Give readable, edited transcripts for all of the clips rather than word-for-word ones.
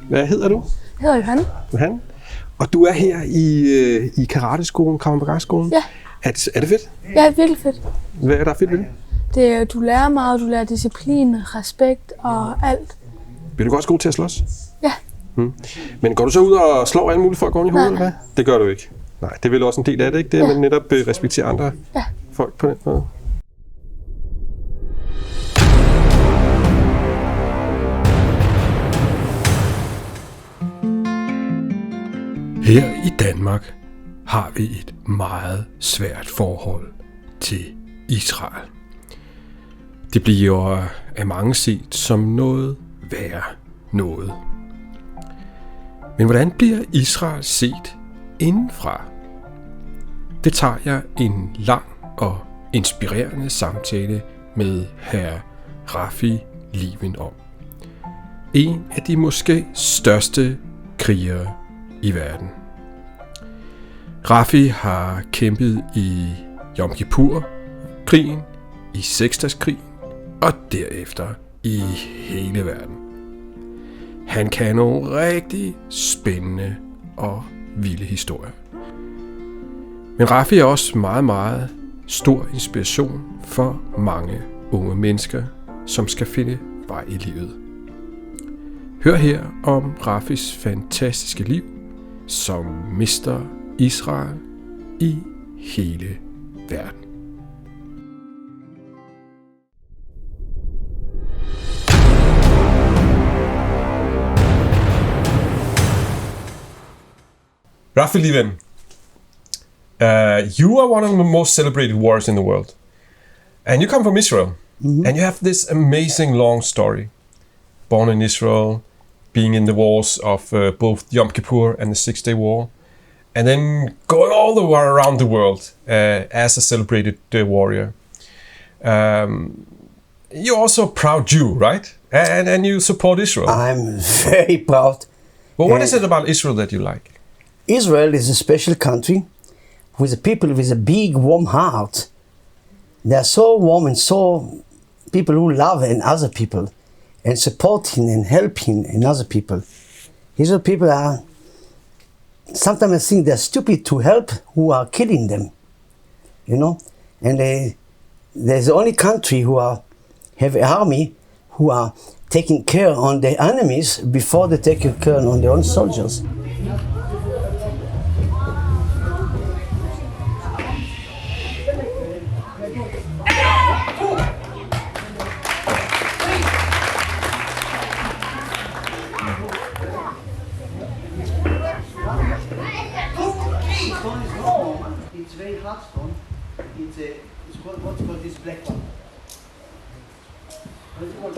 Hvad hedder du? Jeg hedder Johan. Johan. Og du er her i karateskolen, kampe-skolen. Ja. Er det fedt? Ja, det er virkelig fedt. Hvad er der fedt ved det? Du lærer meget, du lærer disciplin, respekt og alt. Bliver du også god til at slås? Ja. Men går du så ud og slår alle mulige folk oven i hovedet, eller hvad? Det gør du ikke. Nej, det er vel også en del af det, ikke? Det er, man netop respekterer andre folk på den måde. Her i Danmark har vi et meget svært forhold til Israel. Det bliver af mange set som noget værre noget. Men hvordan bliver Israel set indenfra? Det tager jeg en lang og inspirerende samtale med hr. Raffi Liven om. En af de måske største krigere i verden. Raffi har kæmpet i Youm Kippur-krigen, i Seksdageskrigen og derefter i hele verden. Han kan nogle rigtig spændende og vilde historier. Men Raffi er også meget, meget stor inspiration for mange unge mennesker, som skal finde vej i livet. Hør her om Raffis fantastiske liv som mester Israel i hele verden. Raffi Liven, you are one of the most celebrated warriors in the world, and you come from Israel, and you have this amazing long story. Born in Israel, being in the wars of both Youm Kippur and the 6-Day War, and then going all the way around the world as a celebrated warrior. You're also a proud Jew, right? And you support Israel. I'm very proud. Well, what is it about Israel that you like? Israel is a special country with a people with a big, warm heart. They are so warm and so people who love and other people and supporting and helping and other people. Israel people are, sometimes I think they're stupid to help who are killing them, you know. And there's the only country who have an army who are taking care on their enemies before they take care on their own soldiers. It's very hard stone. It's what's called this black one. What is it called?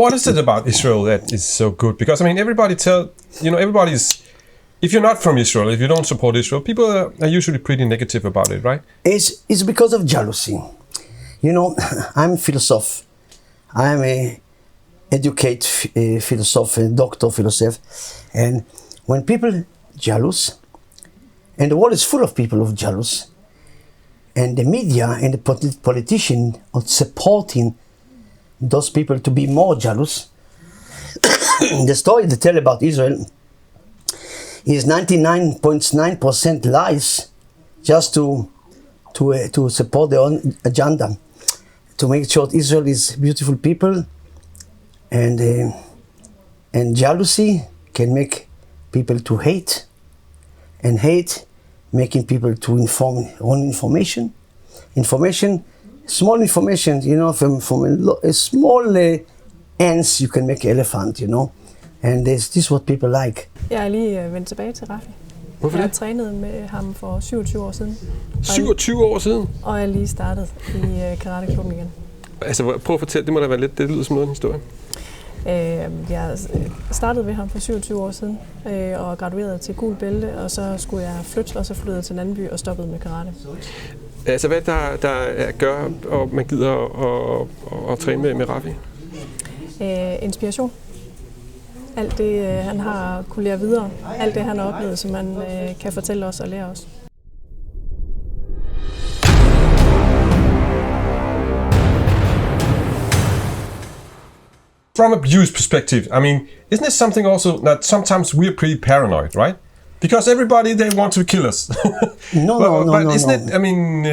What is it about Israel that is so good? Because I mean, everybody's. If you're not from Israel, if you don't support Israel, people are usually pretty negative about it, right? It's because of jealousy. You know, I'm a philosopher. I'm a educated philosopher, doctor philosopher, and when people jealous, and the world is full of people of jealous, and the media and the politician are supporting those people to be more jealous. The story they tell about Israel is 99.9% lies, just to support their own agenda, to make sure Israel is beautiful people, and jealousy can make people to hate, and hate making people to inform wrong information. Small information, you know, from a small ants you can make an elephant, you know, and this is what people like. Jeg er lige vendt tilbage til Raffi. Hvorfor Jeg det? trænede med ham for 27 år siden. 27 år siden? Og jeg er lige startet i karateklubben igen. Altså, prøv at fortælle, det må da være lidt, det lyder som noget af en historie. Jeg startede ved ham for 27 år siden og graduerede til gul bælte, og så skulle jeg flytte, og så flyttede til en anden by og stoppede med karate. Altså hvad der gør, og man gider at træne med Raffi? Inspiration. Alt det, han har kunne lære videre. Alt det, han har oplevet, som man kan fortælle os og lære os. From a Jewish perspective, I mean, isn't it something also that sometimes we're pretty paranoid, right? Because everybody, they want to kill us. No. But isn't it, I mean,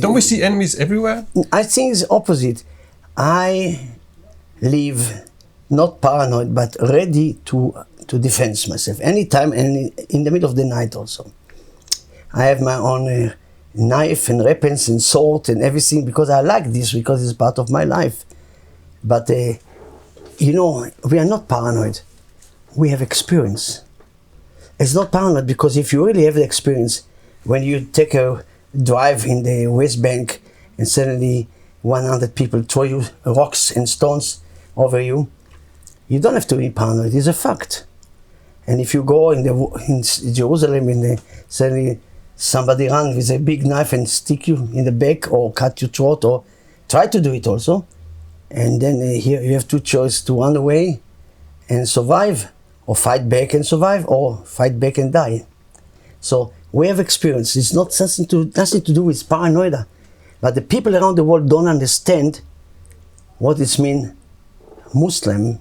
don't we see enemies everywhere? I think it's opposite. I live not paranoid, but ready to defend myself anytime and in the middle of the night also. I have my own knife and weapons and sword and everything because I like this, because it's part of my life. But, we are not paranoid. We have experience. It's not paranoid because if you really have the experience, when you take a drive in the West Bank and suddenly 100 people throw you rocks and stones over you, you don't have to be paranoid. It's a fact. And if you go in Jerusalem and suddenly somebody runs with a big knife and stick you in the back or cut your throat or try to do it also, and then here you have two choices: to run away and survive, or fight back and survive, or fight back and die. So we have experience. It's not nothing to do with paranoia, but the people around the world don't understand what it means Muslim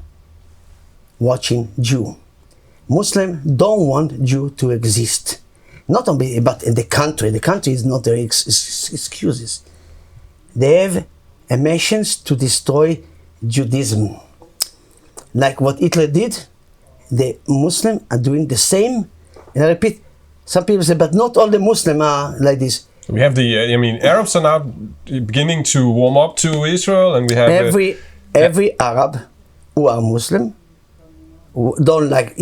watching Jew. Muslim don't want Jew to exist. Not only, but in the country is not their excuses. They have ambitions to destroy Judaism. Like what Hitler did, the Muslims are doing the same. And I repeat, some people say, but not all the Muslims are like this. We have Arabs are now beginning to warm up to Israel, and we have every Arab who are Muslim who don't like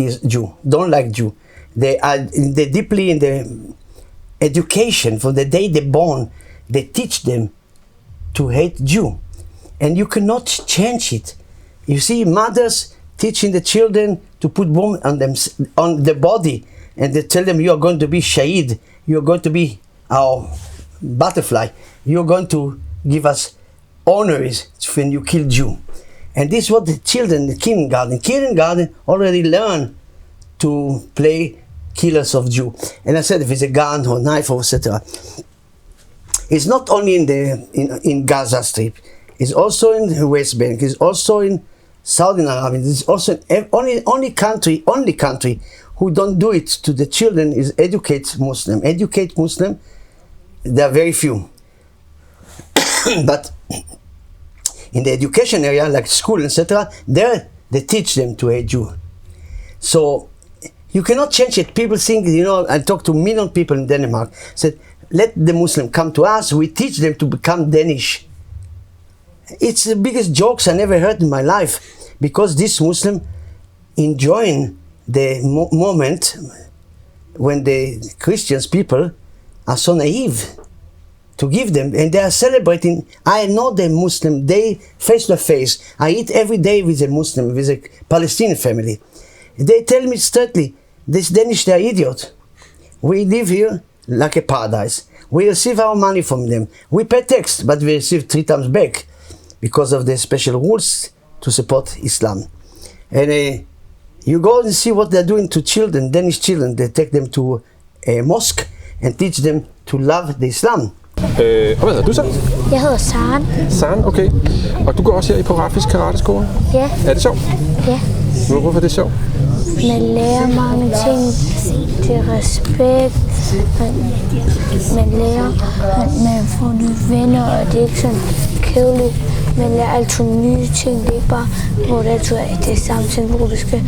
Jew. They are deeply in the education from the day they're born. They teach them to hate Jew, and you cannot change it. You see, mothers teaching the children to put bomb on them, on the body, and they tell them, you are going to be Shaheed, you are going to be our butterfly, you are going to give us honors when you kill Jew. And this is what the children in kindergarten already learn to play killers of Jew. And I said, if it's a gun or knife or etc. It's not only in Gaza Strip. It's also in the West Bank. It's also in Saudi Arabia. It's also only country who don't do it to the children is educate Muslim. Educate Muslim. There are very few. But in the education area, like school, etc., there they teach them to hate Jew. So you cannot change it. People think, I talked to million people in Denmark, said, let the Muslim come to us, we teach them to become Danish. It's the biggest jokes I never heard in my life, because this Muslim enjoying the moment when the Christians people are so naive to give them, and they are celebrating. I know the Muslim day face to face. I eat every day with a Muslim, with a Palestinian family. They tell me straightly, this Danish, they are idiot. We live here like a paradise. We receive our money from them. We pay tax, but we receive 3 times back because of the special rules to support Islam. And you go and see what they're doing to children, Danish children. They take them to a mosque and teach them to love the Islam. Og hvad hedder du så? Jeg hedder Saren. Saren, okay. Og du går også her på Raffis karateskole? Ja. Er det sjovt? Ja. Hvorfor er det sjovt? Man lærer mange ting til respekt. Man lærer, at man får nye venner, og det er ikke sådan kedeligt. Man lærer altid nye ting. Det er ikke bare, hvor det altid er det samme ting, hvor du skal.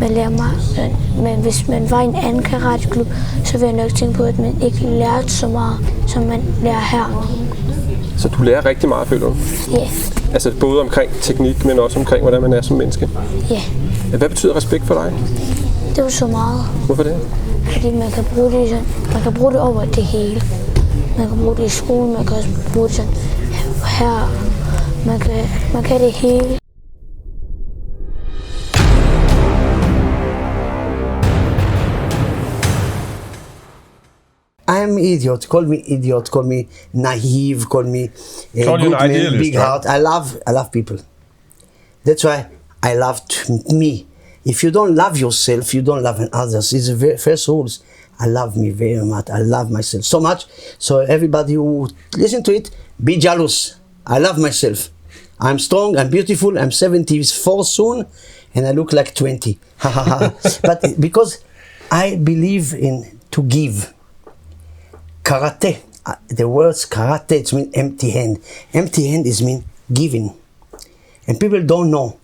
Man lærer meget. Men hvis man var i en anden karateklub, så vil jeg nok tænke på, at man ikke lærte så meget, som man lærer her. Så du lærer rigtig meget, føler du? Ja. Altså både omkring teknik, men også omkring, hvordan man er som menneske? Ja. Hvad betyder respekt for dig? Det er så meget. Hvorfor det? Fordi man kan bruge det sådan, man kan bruge det over det hele. Man kan bruge det i skolen, man kan også bruge det sådan her. Man kan det hele. me idiot, call me naive, call me Call you good an man, idealist, big heart. I love people. That's why I love me. If you don't love yourself, you don't love others. It's the very first rules. I love me very much. I love myself so much. So everybody who listen to it, be jealous. I love myself. I'm strong, I'm beautiful, I'm 74 soon, and I look like 20. But because I believe in to give. Karate, the words karate, it means empty hand. Empty hand is mean giving. And people don't know.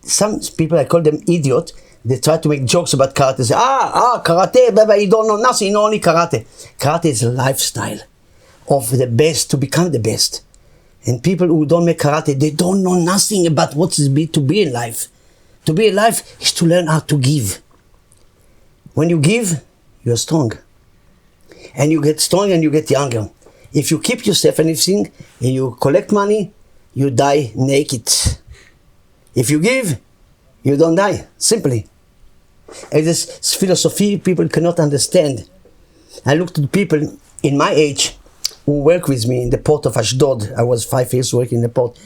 Some people, I call them idiot, they try to make jokes about karate. They say, karate, baby, you don't know nothing, you know only karate. Karate is a lifestyle of the best, to become the best. And people who don't make karate, they don't know nothing about what it is to be in life. To be alive is to learn how to give. When you give, you're strong. And you get strong and you get younger. If you keep yourself anything and you collect money, you die naked. If you give, you don't die, simply. And this philosophy people cannot understand. I look to people in my age who work with me in the port of Ashdod. I was 5 years working in the port.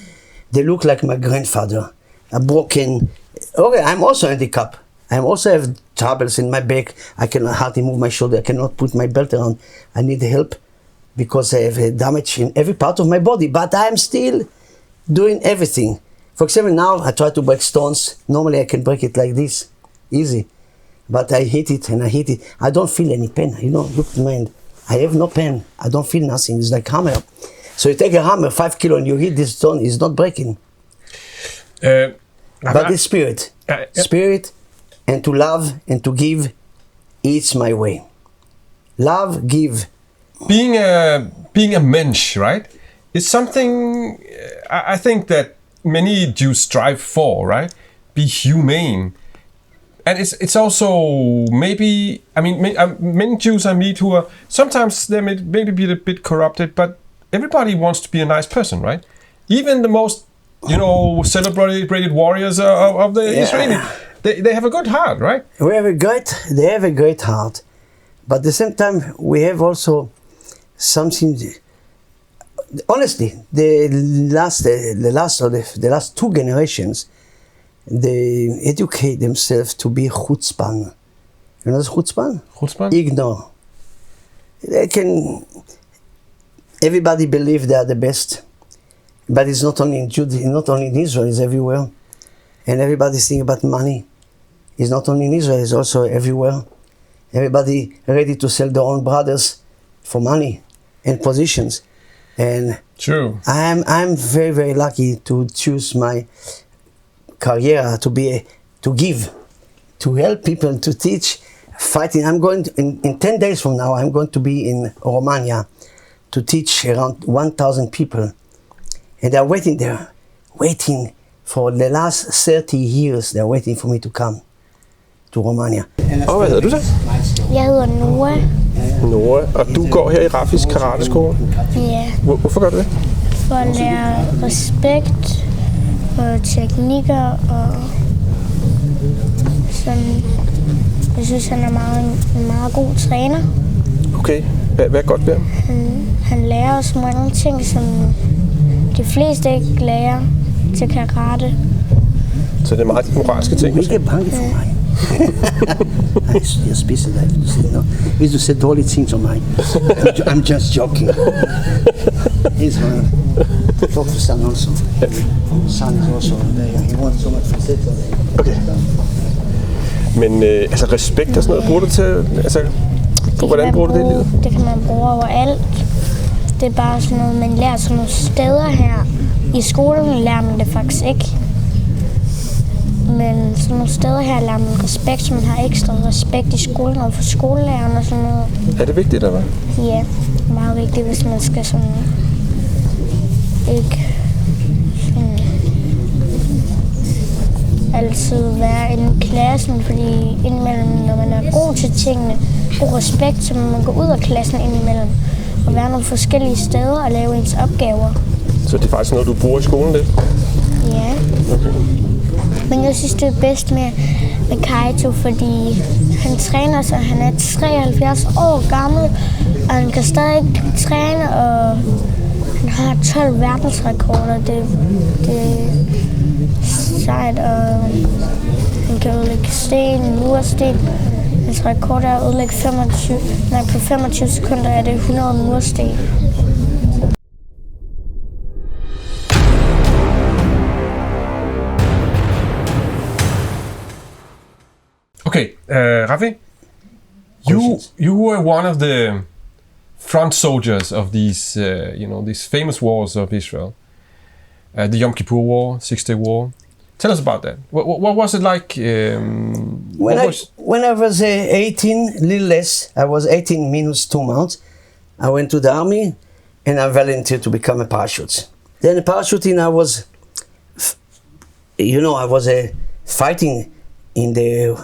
They look like my grandfather, a broken. Okay, I'm also handicapped. I also have troubles in my back. I cannot hardly move my shoulder. I cannot put my belt around. I need help because I have damage in every part of my body. But I'm still doing everything. For example, now I try to break stones. Normally I can break it like this, easy. But I hit it and I hit it. I don't feel any pain. You know, look at my hand. I have no pain. I don't feel nothing. It's like hammer. So you take a hammer, 5 kilo, and you hit this stone. It's not breaking. But it's spirit. Spirit, and to love and to give, it's my way. Love, give. Being a mensch, right? It's something I think that many Jews strive for, right? Be humane. And it's also maybe, I mean, many Jews I meet who are, sometimes they may maybe be a bit corrupted, but everybody wants to be a nice person, right? Even the most, celebrated warriors of the Israeli, they have a good heart, right? They have a great heart. But at the same time, we have also something, honestly, the last 2 generations, they educate themselves to be chutzpan. You know chutzpan? Chutzpan? Ignore. Everybody believes they are the best. But it's not only in Judaism, not only in Israel, it's everywhere. And everybody thinks about money. It's not only in Israel, it's also everywhere. Everybody ready to sell their own brothers for money and positions. And true. I'm very, very lucky to choose my career to give, to help people, to teach, fighting. I'm going in 10 days from now, I'm going to be in Romania to teach around 1,000 people. And they're waiting there, waiting for the last 30 years. They're waiting for me to come to Romania. Og hvad hedder du så? Jeg hedder Noah. Noah, og du går her i Raffis karateskole. Ja. Hvorfor gør du det? For at lære respekt og teknikker og sådan. Jeg synes, han er en meget god træner. Okay, hvad er godt ved ham? Han lærer os mange ting, som de fleste ikke lærer til karate. Så det er meget moralske ting? Du er ikke bange for mig. Jeg spiser dig, hvis du siger dårlige ting til mig. I'm just joking. He's one. Talk to son also. Son is also there. He wants so much to Okay. Men respekt og sådan noget, bruger du til, hvordan bruger du det i livet? Det kan man bruge overalt. Det er bare sådan noget, man lærer sådan nogle steder her. I skolen lærer man det faktisk ikke. Men sådan nogle steder her lærer man respekt, så man har ekstra respekt i skolen og for skolelæreren og sådan noget. Er det vigtigt, eller hvad? Ja, meget vigtigt, hvis man skal sådan ikke sådan altid være inde i klassen, fordi indimellem, når man er god til tingene, god respekt, så må man gå ud af klassen indimellem og være nogle forskellige steder og lave ens opgaver. Så det er faktisk noget, du bruger i skolen lidt? Ja. Okay. Men jeg synes, det er bedst med Kaito, fordi han træner sig, han er 73 år gammel, Og han kan stadig træne, og han har 12 verdensrekorder. Det er sejt, og han kan udlægge sten, mursten. Hans rekord er at udlægge på 25 sekunder er det 100 mursten. Okay, Raffi, you were one of the front soldiers of these, these famous wars of Israel. The Youm Kippur War, Six-Day War. Tell us about that. What was it like? When I was 18, a little less, I was 18 minus 2 months, I went to the army and I volunteered to become a parachute. Then parachuting, I was fighting in the...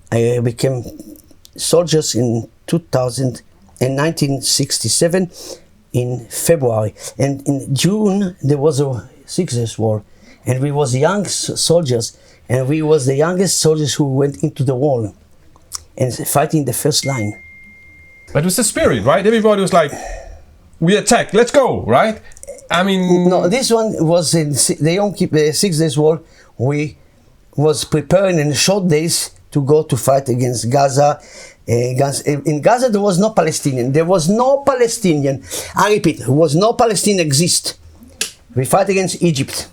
I became soldiers in 1967 in February, and in June there was a 6 Days War, and we was young soldiers, and we was the youngest soldiers who went into the war and fighting the first line. But it was the spirit, right? Everybody was like, we attack, let's go, right? I mean... No, this one was in the Youm Kippur 6 Days War. We was preparing in short days to go to fight against Gaza. In Gaza there was no Palestinian. There was no Palestinian. I repeat, there was no Palestinian exist. We fight against Egypt.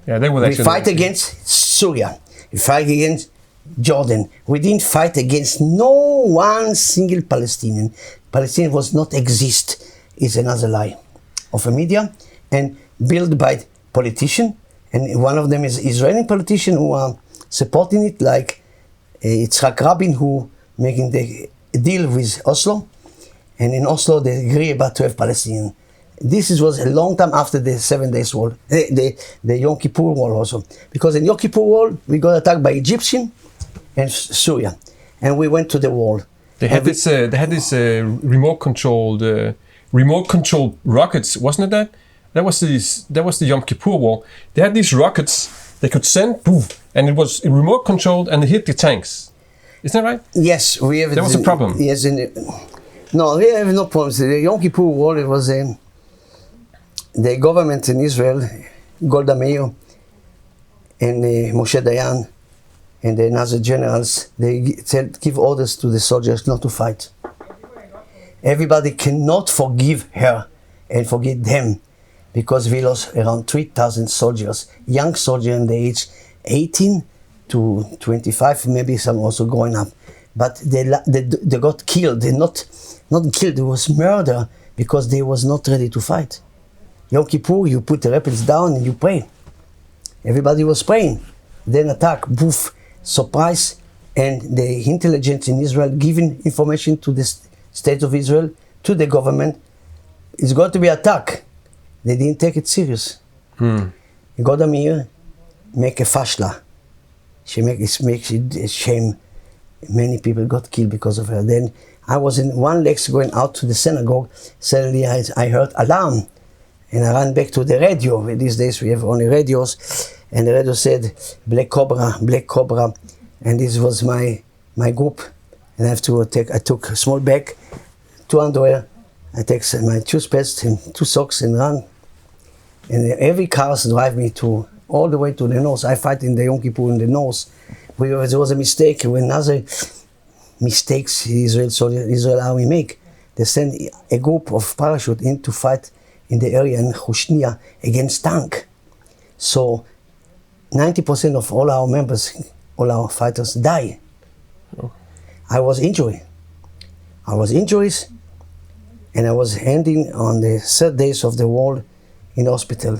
Yeah, they were. We fight against Syria. We fight against Jordan. We didn't fight against no one single Palestinian. Palestinian was not exist. Is another lie of a media and built by politician. And one of them is Israeli politician who are supporting it, like Yitzhak Rabin, who making the deal with Oslo, and in Oslo they agree about to have Palestinian. This was a long time after the 7 Days War, the Youm Kippur War also, because in Youm Kippur War we got attacked by Egyptian and Syria, and we went to the war. They had this remote controlled rockets, wasn't it that? That was the Youm Kippur War. They had these rockets they could send, poof, and it was remote controlled and it hit the tanks. Isn't that right? Yes, we have. There was a problem. Yes, no, we have no problems. The Youm Kippur War, it was the government in Israel, Golda Meir, and Moshe Dayan, and the Nazi generals, they give orders to the soldiers not to fight. Everybody cannot forgive her and forgive them, because we lost around 3,000 soldiers, young soldiers in the age 18 to 25, maybe some also going up. But they got killed. They not killed, it was murder, because they was not ready to fight. Youm Kippur, you put the weapons down and you pray. Everybody was praying. Then attack, poof, surprise, and the intelligence in Israel giving information to the state of Israel, to the government, it's going to be attack. They didn't take it serious. Golda Meir make a fashla. She makes it shame. Many people got killed because of her. Then I was in one leg going out to the synagogue. Suddenly I heard alarm, and I ran back to the radio. These days we have only radios, and the radio said Black Cobra, and this was my group. And I took a small bag, 2 underwear. I take my toothpaste and 2 socks and run. And every car drive me all the way to the north. I fight in the Youm Kippur in the north. There was a mistake. When other mistakes Israel army make, they send a group of parachute in to fight in the area in Hushnia against tank. So 90% of all our members, all our fighters die. Oh. I was injuries, and I was ending on the 3rd days of the war in the hospital,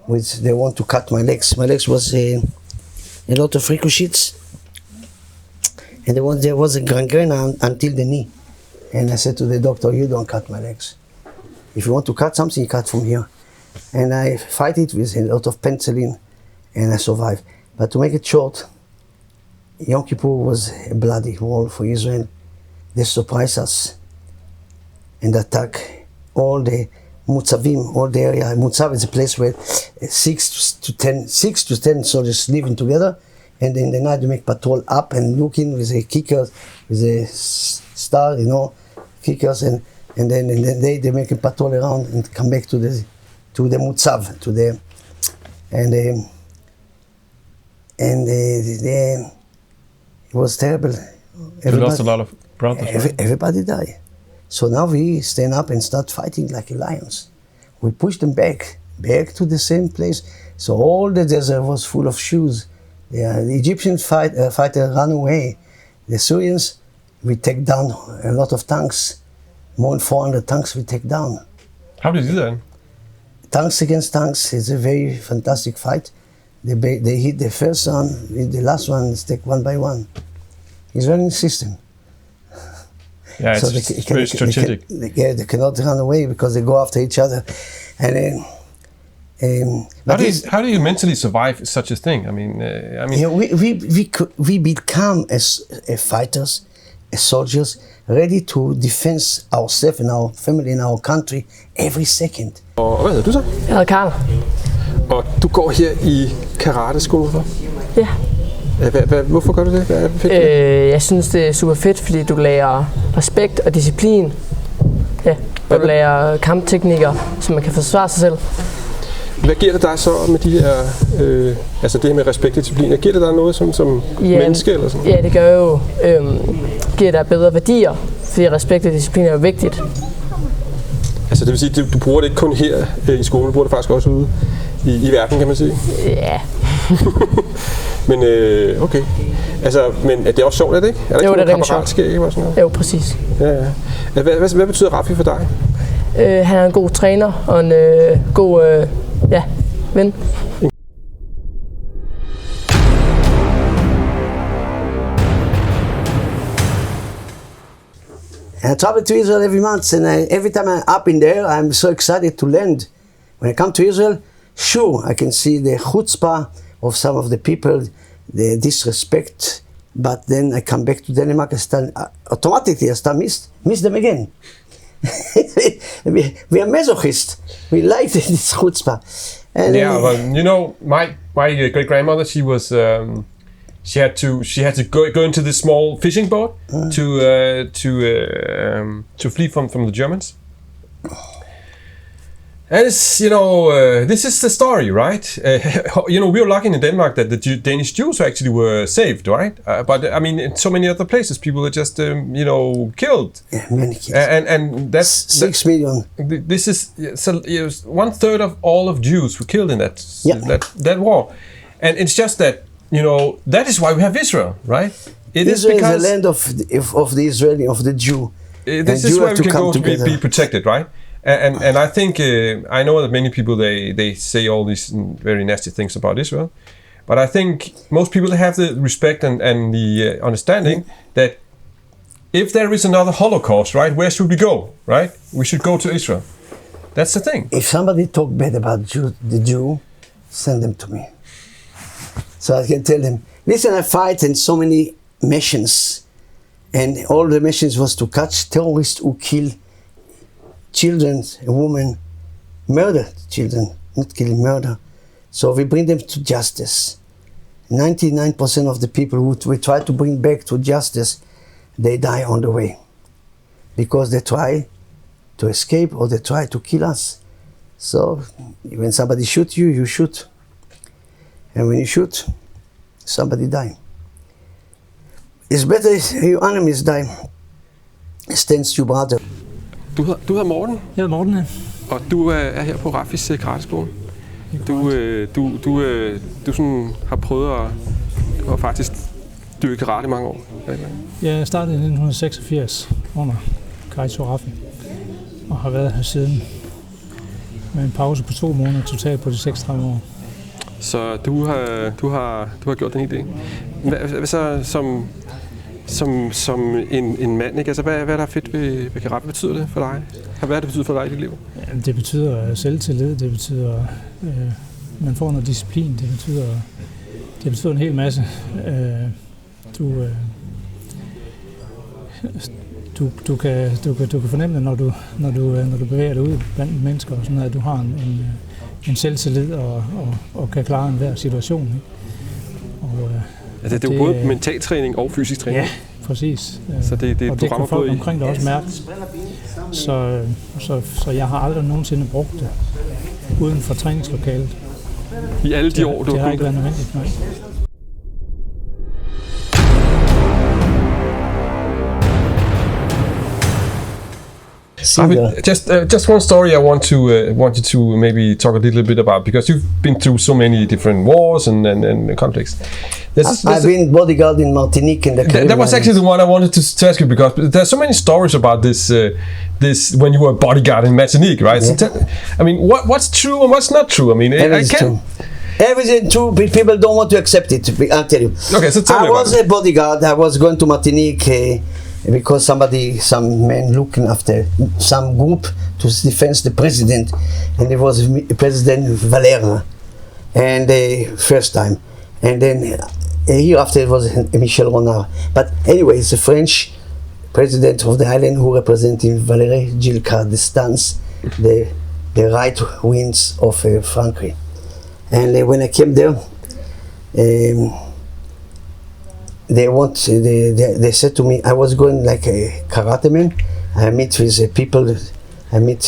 which they want to cut my legs. My legs was a lot of ricochets, and there was a gangrene until the knee. And I said to the doctor, you don't cut my legs. If you want to cut something, you cut from here. And I fight it with a lot of penicillin, and I survived. But to make it short, Youm Kippur was a bloody war for Israel. They surprised us and attack all the Mutzavim, all the area. Mutzav is a place where 6 to 10 soldiers living together, and in the night you make patrol up and looking with a kicker, with a star, kickers, and and then in the day they make a patrol around and come back to the Mutzav, it was terrible. You lost a lot of brothers. Everybody died. So now we stand up and start fighting like lions. We push them back to the same place. So all the desert was full of shoes. The Egyptian fighter ran away. The Syrians, we take down a lot of tanks. More than 400 tanks we take down. How did you do that? Tanks against tanks is a very fantastic fight. They hit the first one, the last one is take one by one. It's running system. Yeah, so it's very strategic. They cannot run away because they go after each other. And how do you mentally survive such a thing? I mean, we become as fighters, as soldiers, ready to defend ourselves and our family and our country every second. Og hvad hedder du så? Jeg hedder Karl. Og du går her i karateskole, hvorfor? Ja. Hvorfor gør du det? Hvad er det fedt? Jeg synes, det er super fedt, fordi du lærer respekt og disciplin. Ja, og du lærer kampteknikker, så man kan forsvare sig selv. Hvad giver det dig så med de her, altså det her med respekt og disciplin? Giver det dig noget som menneske eller sådan? Ja, det gør jo, giver dig bedre værdier, fordi respekt og disciplin er jo vigtigt. Altså det vil sige, du bruger det ikke kun her i skolen, du bruger det faktisk også ude i verden, kan man sige? Ja. Men okay. Altså, men det er også sjovt, er det ikke? Er der jo, ikke det er kammeratskab og sådan noget? Jo, præcis. Ja. Hvad betyder Raffi for dig? Han er en god træner og en god ven. I travel to Israel every month, and every time I'm up in there, I'm so excited to land. When I come to Israel, sure, I can see the chutzpah of some of the people, the disrespect, but then I come back to Denmark and automatically I start miss them again. we are masochists. We like this chutzpah. And well, you know, my great grandmother, she was she had to go into this small fishing boat to flee from the Germans. And it's, this is the story, right? We were lucky in Denmark that the Danish Jews actually were saved, right? But I mean, in so many other places, people are just, killed. Yeah, many kids. And that's 6 million. This is 1/3 of all of Jews were killed in that war, and it's just that that is why we have Israel, right? Israel is the land of the Israeli, of the Jew. This is where we can go to be protected, right? And I think I know that many people they say all these very nasty things about Israel, but I think most people have the respect and the understanding that if there is another Holocaust, right, where should we go, right? We should go to Israel. That's the thing. If somebody talk bad about the Jew, send them to me, so I can tell them, listen, I fight in so many missions, and all the missions was to catch terrorists who kill children, women, murder children, not killing, murder. So we bring them to justice. 99% of the people who we try to bring back to justice, they die on the way. Because they try to escape or they try to kill us. So when somebody shoots you, you shoot. And when you shoot, somebody die. It's better if your enemies die. Stands your brother. Du hedder Morten? Jeg hedder Morten, ja. Og du er her på Raffis karateskole. Du sådan har prøvet at faktisk dyrke karate i mange år. Jeg startede i 1986 under Kaiser Raffi og har været her siden med en pause på 2 måneder totalt på de 36 år. Så du har gjort den idé. Hvad så som en mand, ikke? Altså, hvad er der fedt ved karate? Hvad betyder det for dig? Hvad er det betyder for dig i dit liv? Ja, det betyder selvtillid, det betyder, man får noget disciplin, det betyder en hel masse. Du kan fornemme det, når du bevæger dig ud blandt mennesker, og sådan noget, at du har en selvtillid og kan klare enhver situation. Ikke? Og, altså, det er jo både mentaltræning og fysisk træning. Ja, præcis. Så det og det kan folk omkring dig også mærke. Så jeg har aldrig nogensinde brugt det uden for træningslokalet. I alle de år, du det har ikke været nødvendigt, nej. Just one story I want you to maybe talk a little bit about, because you've been through so many different wars and conflicts. I've been bodyguard in Martinique in the Caribbean. That was actually the one I wanted to ask you, because there's so many stories about this when you were a bodyguard in Martinique, right? Yeah. So I mean, what's true and what's not true? I mean, Everything's true. Everything true, but people don't want to accept it. I'll tell you. Okay, so tell me about it. I was a bodyguard. I was going to Martinique because some men looking after some group to defend the president, and it was President Valère, and first time, and then a year after it was Michel Renard. But anyway, it's a French president of the island who representing Valéry Giscard d'Estaing, the right wings of France. And when I came there, they said to me, I was going like a karate man. I meet with people, I meet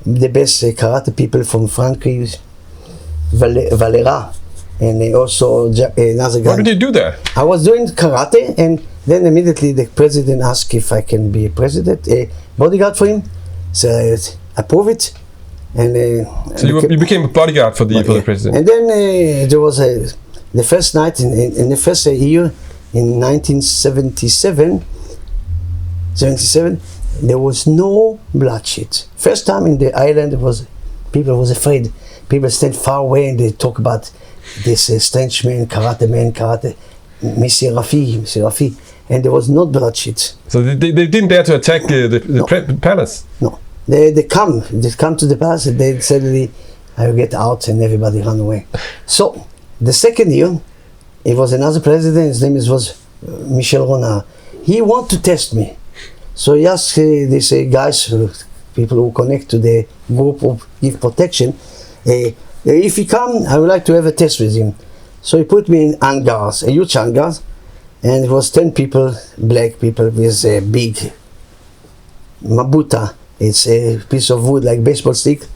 the best karate people from France, Valera, and also another guy. What did you do there? I was doing karate, and then immediately the president asked if I can be a bodyguard for him. So I approved it. And so you became a bodyguard for the president. And then there was the first night in the first year in 1977. There was no bloodshed. First time in the island, people was afraid. People stand far away and they talk about this strange man, karate, Monsieur Raffi, and there was no bloodshed. So they didn't dare to attack the palace? No. They come to the palace, and then suddenly I get out and everybody run away. So the second year, it was another president, his name was Michel Renard. He wanted to test me. So he asked these guys, people who connect to the group who give protection, if he come, I would like to have a test with him. So he put me in hangars, a huge hangars, and it was 10 people, black people with a big mabuta. It's a piece of wood like baseball stick,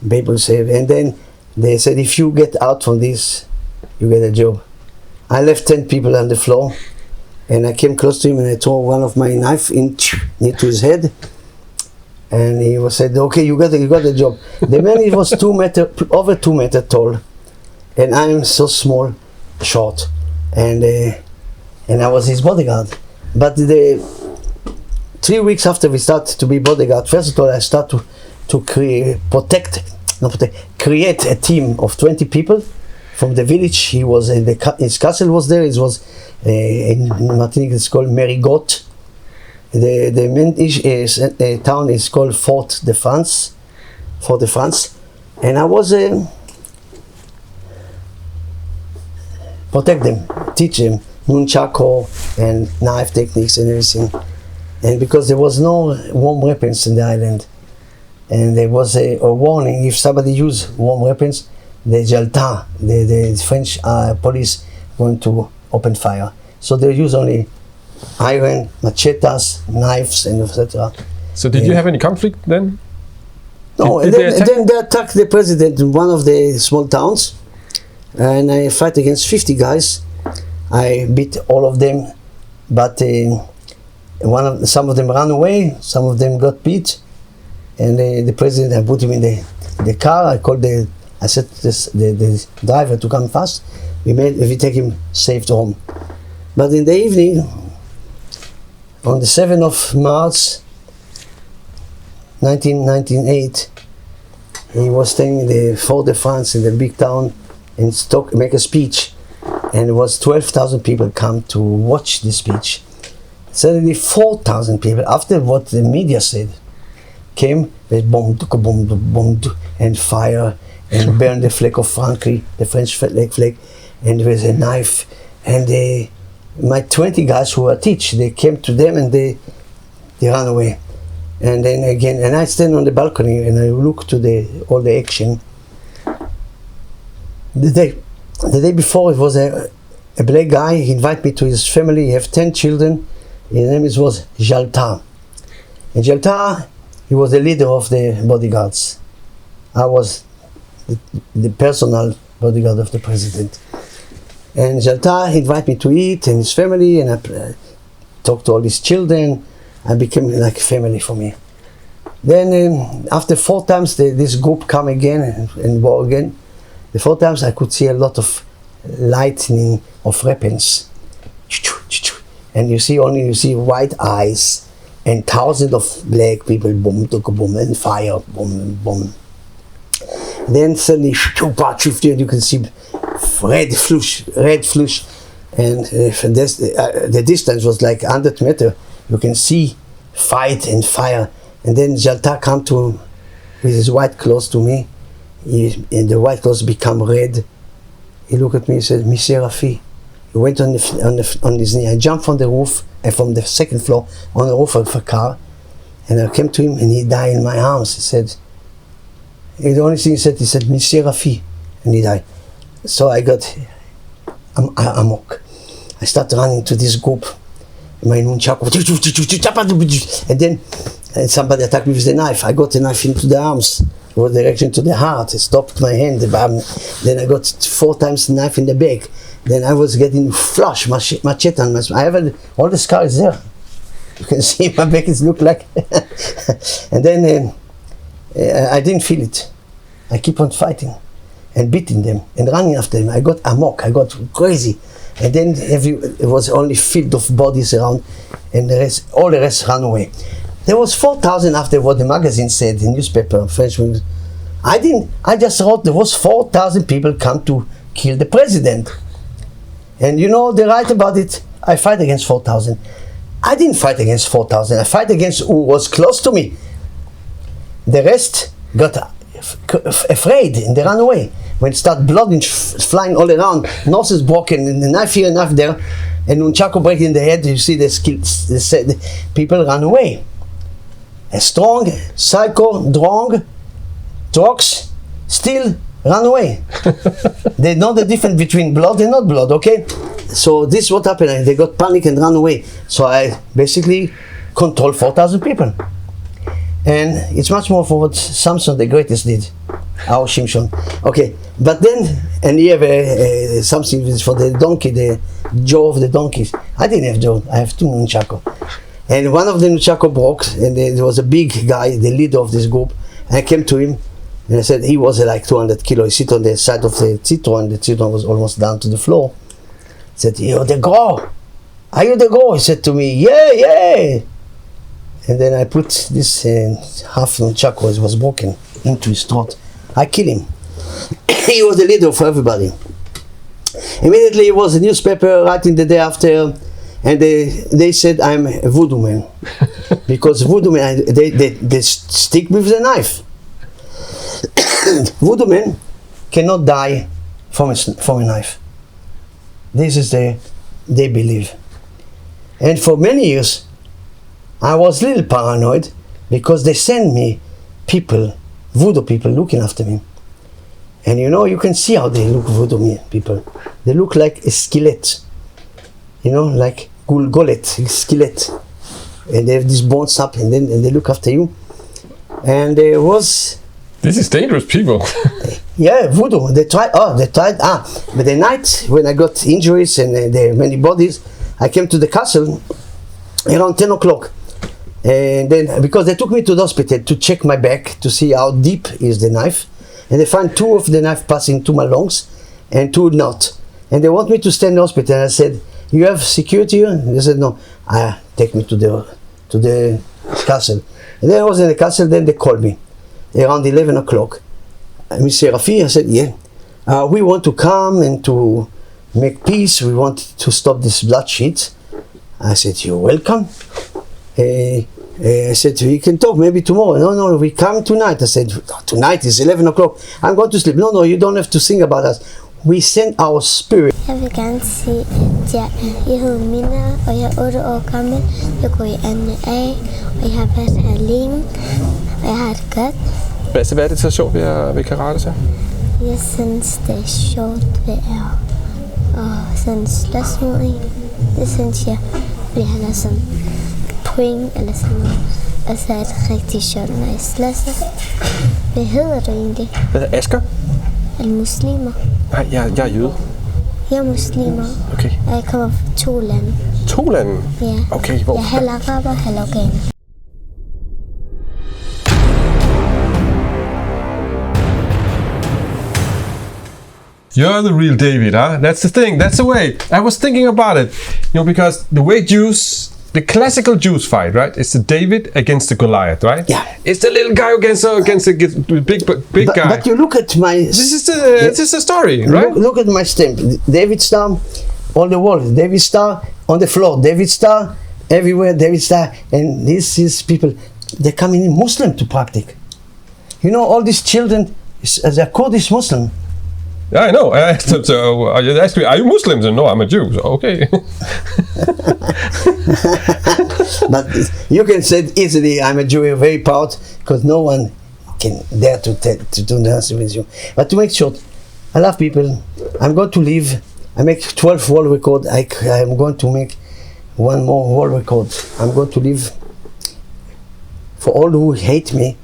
and then they said, if you get out from this, you get a job. I left 10 people on the floor, and I came close to him and I threw one of my knife near to his head, and he said, okay, you got a job. The man, he was over 2 meters tall, and I am so small, short, and I was his bodyguard. But 3 weeks after we started to be bodyguard, first of all, I started to create a team of 20 people from the village. He was his castle was there. It was in Martinique. It's called Merigot. The main town is called Fort de France, and I was protect them, teach them nunchako and knife techniques and everything. And because there was no warm weapons in the island, and there was a warning, if somebody used warm weapons, the French police going to open fire. So they use only iron, machetes, knives, and etc. So did you have any conflict then? No, then they attacked the president in one of the small towns, and I fight against 50 guys. I beat all of them, but some of them ran away, some of them got beat, and the president, I put him in the car. I said the driver to come fast. We take him safe to home. But in the evening, on the 7th of March 1998, he was staying in the Fort de France in the big town and make a speech, and it was 12,000 people come to watch the speech. Suddenly 4,000 people, after what the media said, came with bomb, and fire, and burned the flag of France, the French flag, and with a knife. And my 20 guys who were they came to them and they ran away. And then again, and I stand on the balcony and I look to all the action. The day before, it was a black guy. He invited me to his family. He have 10 children. His name was Jaltar. And Jaltar, he was the leader of the bodyguards. I was the personal bodyguard of the president. And Jaltar invited me to eat and his family, and I talked to all his children. I became like family for me. Then after 4 times this group come again and war again. The 4 times I could see a lot of lightning of weapons. And you see white eyes and thousands of black people, boom, boom, and fire, boom, boom. Then suddenly, you can see red flush, and the distance was like 100 meters. You can see fight and fire. And then Jaltar come to with his white clothes to me, and the white clothes become red. He looked at me and said, Monsieur Raffi. He went on his knee. I jumped from the roof, from the second floor, on the roof of a car, and I came to him, and he died in my arms. He said, the only thing he said, Monsieur Raffi, and he died. So I got amok. I started running to this group, my nunchaku, and then somebody attacked me with the knife. I got the knife into the arms, was direction to the heart. It stopped my hand. Then I got 4 times the knife in the back. Then I was getting flush, machete on my. I have all the scars there. You can see my back. It look like. And then I didn't feel it. I keep on fighting and beating them and running after them. I got amok. I got crazy. And then it was only filled of bodies around, and all the rest ran away. There was 4,000 after what the magazine said, the newspaper, French. I just wrote there was 4,000 people come to kill the president. And you know, they write about it. I fight against 4,000. I didn't fight against 4,000. I fight against who was close to me. The rest got afraid and they ran away. When it started blood flying all around, noses broken, and the knife here, knife there, and nunchaku breaking in the head, you see the people ran away. A strong, psycho, drunk, drugs, still run away. They know the difference between blood and not blood, okay? So this is what happened. They got panic and ran away. So I basically controlled 4,000 people. And it's much more for what Samson the greatest did, our Shimshon. Okay, but then, and you have something for the donkey, the jaw of the donkeys. I didn't have jaw, I have 2 nunchaku. And one of the nunchaku broke, and there was a big guy, the leader of this group. And I came to him, and I said, he was like 200 kilos. He sit on the side of the citron. The citron was almost down to the floor. He said, you're the Gro. Are you the Gro? He said to me, yeah. And then I put this half nunchaku, it was broken, into his throat. I killed him. He was the leader for everybody. Immediately, it was a newspaper writing the day after, and they said I'm a voodoo man. Because voodoo men, they stick with the knife. Voodoo men cannot die from a knife. This is they believe. And for many years, I was a little paranoid because they send me people, voodoo people, looking after me. And you know, you can see how they look, voodoo people. They look like a skeleton. You know, like gulgolet, skeleton. And they have these bones up, and they look after you. And there was... This is dangerous people. Yeah, voodoo. They tried. But the night when I got injuries and there were many bodies, I came to the castle around 10 o'clock. And then, because they took me to the hospital to check my back to see how deep is the knife. And they find 2 of the knife passing to my lungs and 2 not. And they want me to stay in the hospital. And I said, you have security here? And they said, no. Take me to the castle. And then I was in the castle, then they called me around 11 o'clock. Mr. Raffi, I said, yeah. We want to come and to make peace. We want to stop this bloodshed. I said, you're welcome. I said, we can talk maybe tomorrow. No, we come tonight. I said, tonight is 11 o'clock. I'm going to sleep. No, you don't have to sing about us. We send our spirit. Jeg vil gerne sige, at jeg hedder Mina, og jeg er 8 år gammel. Jeg går i 2A, og jeg har passet her alene, og jeg har det godt. Hvad er det så sjovt ved karate så? Jeg synes, det er sjovt ved at sådan slås mod en. Det synes jeg, fordi han er sådan point eller sådan noget. Og så er det rigtig sjovt, når jeg slåsser. Hvad hedder du egentlig? Hvad hedder Asger? Er du muslimer? Nej, jeg er jøde. Jeg er muslimer. Okay. Og jeg kommer fra 2 lande. 2 lande? Ja. Okay, hvor? Jeg er halv araber, halv afghaner. You're the real David, huh? That's the thing. That's the way. I was thinking about it. You know, because the way Jews, the classical Jews fight, right? It's the David against the Goliath, right? Yeah. It's the little guy against the big guy. But you look at my... This is the story, right? Look at my stamp. David star on the wall. David star on the floor. David star everywhere. David star. And this is people, they're coming in Muslim to practice. You know, all these children, they're Kurdish Muslim. Yeah, I know. So you asked me, are you Muslims? And no, I'm a Jew. So okay. But you can say easily, I'm a Jew, you're very proud, because no one can dare to do nothing with you. But to make short, I love people. I'm going to leave. I make 12 world record. I'm going to make 1 more world record. I'm going to live for all who hate me,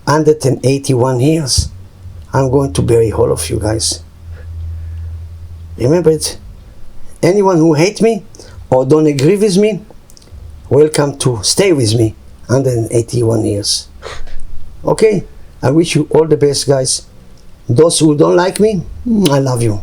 181 years. I'm going to bury all of you guys. Remember it. Anyone who hates me or don't agree with me, welcome to stay with me 181 years. Okay? I wish you all the best, guys. Those who don't like me, I love you.